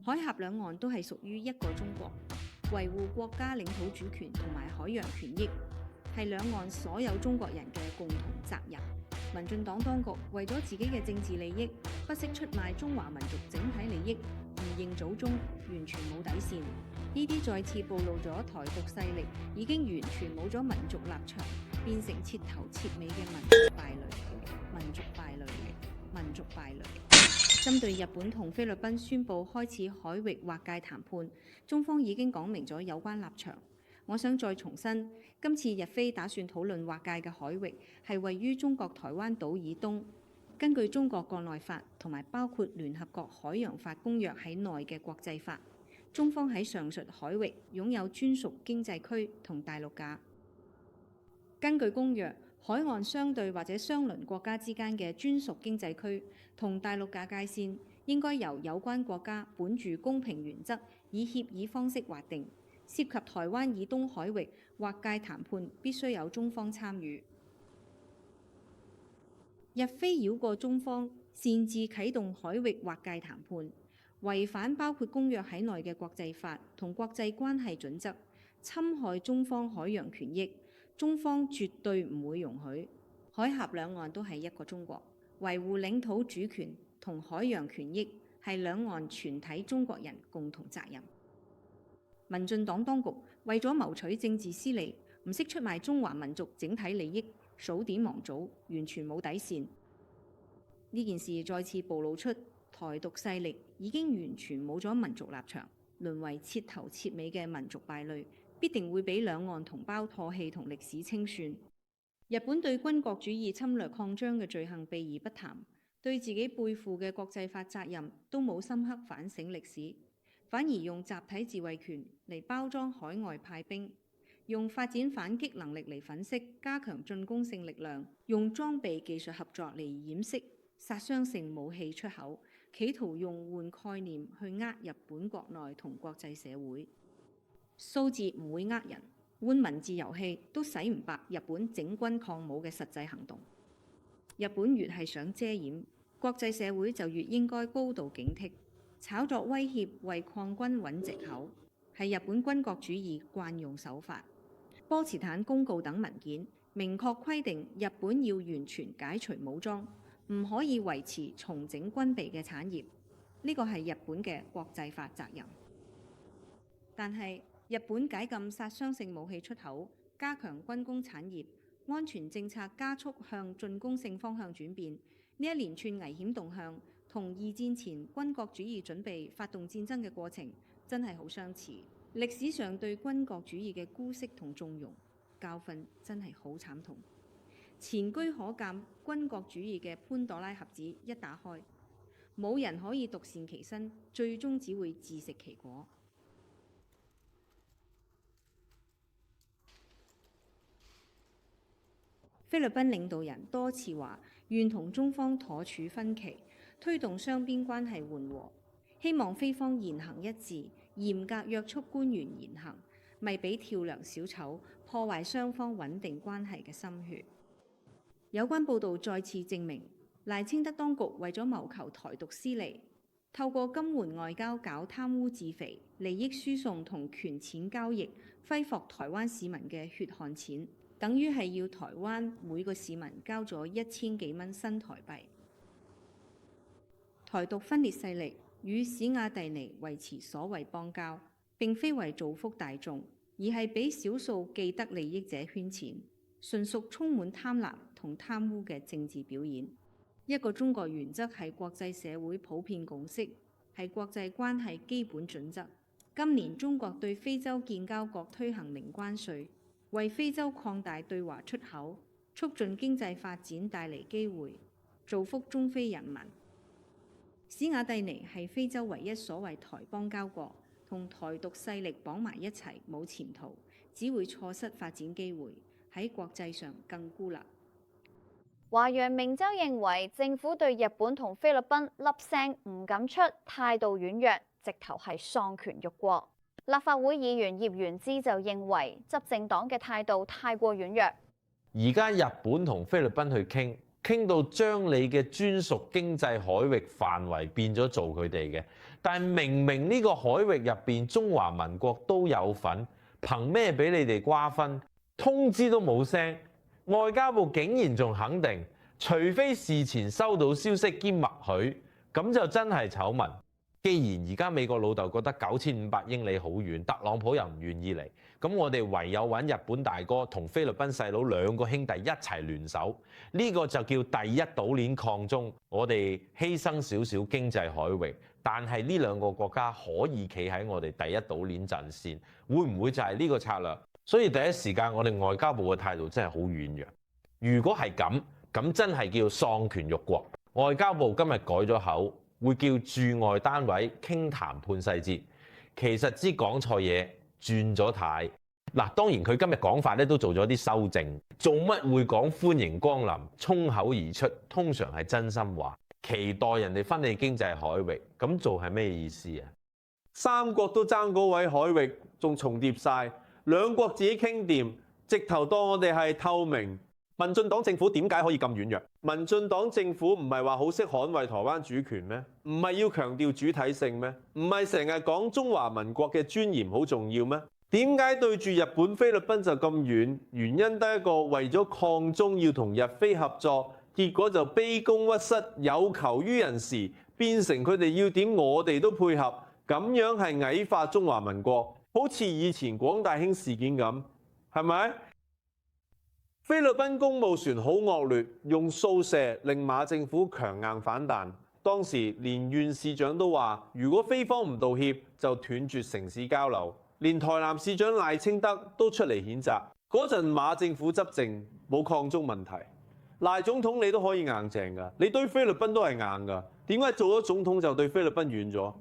海峽兩岸都係屬於一個中國，維護國家領土主權同埋海洋權益係兩岸所有中國人嘅共同責任。民進黨當局為咗自己嘅政治利益，不惜出賣中華民族整體利益，唔認祖宗，完全冇底線。呢啲再次暴露咗台獨勢力已經完全冇咗民族立場，變成徹頭徹尾嘅民族敗類。民族敗類，民族敗類。針對日本同菲律賓宣布開始海域劃界談判，中方已經講明咗有關立場。我想再重申，今次日菲打算討論劃界嘅海域係位於中國台灣島以東，根據中國國內法同埋包括聯合國海洋法公約喺內嘅國際法，中方喺上述海域擁有專屬經濟區同大陸架。根據公約，海岸相對或者相鄰國家之間嘅專屬經濟區同大陸架界線，應該由有關國家本住公平原則，以協議方式劃定。涉及台灣以東海域劃界談判，必須有中方參與。日菲繞過中方，擅自啟動海域劃界談判，違反包括公約喺內嘅國際法同國際關係準則，侵害中方海洋權益，中方絕對唔會容許。海峽兩岸都係一個中國，維護領土主權同海洋權益係兩岸全體中國人共同責任。民進黨當局為咗謀取政治私利，唔惜出賣中華民族整體利益，數典忘祖，完全冇底線。呢件事再次暴露出台獨勢力已經完全冇咗民族立場，淪為徹頭徹尾嘅民族敗類，必定會俾兩岸同胞唾棄同歷史清算。日本對軍國主義侵略擴張嘅罪行避而不談，對自己背負嘅國際法責任都冇深刻反省歷史，反而用集體自衛權嚟包裝海外派兵，用發展反擊能力嚟粉飾加強進攻性力量，用裝備技術合作嚟掩飾殺傷性武器出口，企圖用換概念去呃日本國內同國際社會。數字唔會呃人，換文字遊戲都洗唔白日本整軍抗武嘅實際行動。日本越係想遮掩，國際社會就越應該高度警惕。炒作威脅為抗軍揾藉口，係日本軍國主義慣用手法。波茨坦公告等文件明確規定，日本要完全解除武裝，唔可以維持重整軍備嘅產業。呢個係日本嘅國際法責任。但係日本解禁殺傷性武器出口，加強軍工產業，安全政策加速向進攻性方向轉變，呢一連串危險動向，同二戰前軍國主義準備發動戰爭嘅過程真係好相似。歷史上對軍國主義嘅姑息同縱容，教訓真係好慘痛。前車可鑑，軍國主義嘅潘朵拉盒子一打開，冇人可以獨善其身，最終只會自食其果。菲律賓領導人多次話願同中方妥處分歧，推動雙邊關係緩和，希望菲方言行一致，嚴格約束官員言行，咪俾跳梁小丑破壞雙方穩定關係嘅心血。有關報導再次證明，賴清德當局為咗謀求台獨私利，透過金援外交搞貪污自肥、利益輸送同權錢交易，揮霍台灣市民嘅血汗錢，等於係要台灣每個市民交咗1000幾蚊新台幣。台獨分裂勢力與史亞帝尼維持所謂邦交，並非為造福大眾，而係俾少數既得利益者圈錢，純屬充滿貪婪同貪污嘅政治表演。一個中國原則係國際社會普遍共識，係國際關係基本準則。今年中國對非洲建交國推行零關稅，為非洲擴大對華出口、促進經濟發展帶嚟機會，造福中非人民。史亞帝尼係非洲唯一所謂台邦交國，同台獨勢力綁埋一齊冇前途，只會錯失發展機會，喺國際上更孤立。華陽明州認為政府對日本同菲律賓粒聲唔敢出，態度軟弱，直頭係喪權辱國。立法會議員葉元之就認為執政黨嘅態度太過軟弱。而家日本同菲律賓去傾傾到將你嘅專屬經濟海域範圍變咗做佢哋嘅，但係明明呢個海域入邊中華民國都有份，憑咩俾你哋瓜分？通知都冇聲，外交部竟然仲肯定，除非事前收到消息兼默許，咁就真係醜聞。既然而家美國老豆覺得9500英里好遠，特朗普又唔願意嚟，咁我哋唯有揾日本大哥同菲律賓細佬兩個兄弟一齊聯手，呢個就叫第一島鏈抗中。我哋犧牲少少經濟海域，但係呢兩個國家可以企喺我哋第一島鏈陣線，會唔會就係呢個策略？所以第一時間我哋外交部嘅態度真係好軟弱。如果係咁，咁真係叫喪權辱國。外交部今日改咗口，會叫駐外單位傾談判細節，其實只講錯嘢，轉咗軚。嗱，當然佢今日講法咧都做咗啲修正，做乜會講歡迎光臨，衝口而出，通常係真心話，期待人哋分你經濟海域，咁做係咩意思啊？三國都爭嗰位海域，仲重疊晒，兩國自己傾掂，直頭當我哋係透明。民進黨政府點解可以咁軟弱？民進黨政府唔係話好識捍衛台灣主權咩？唔係要強調主體性咩？唔係成日講中華民國嘅尊嚴好重要咩？點解對住日本、菲律賓就咁遠？原因得一個，為咗抗中要同日菲合作，結果就卑躬屈膝，有求於人時，變成佢哋要點我哋都配合，咁樣係矮化中華民國，好似以前廣大興事件咁，係咪？菲律賓公務船好惡劣，用掃射令馬政府強硬反彈。當時連縣市長都話，如果菲方唔道歉，就斷絕城市交流。連台南市長賴清德都出嚟譴責。嗰陣馬政府執政冇抗中問題，賴總統你都可以硬淨㗎，你對菲律賓都係硬㗎。點解做咗總統就對菲律賓軟咗？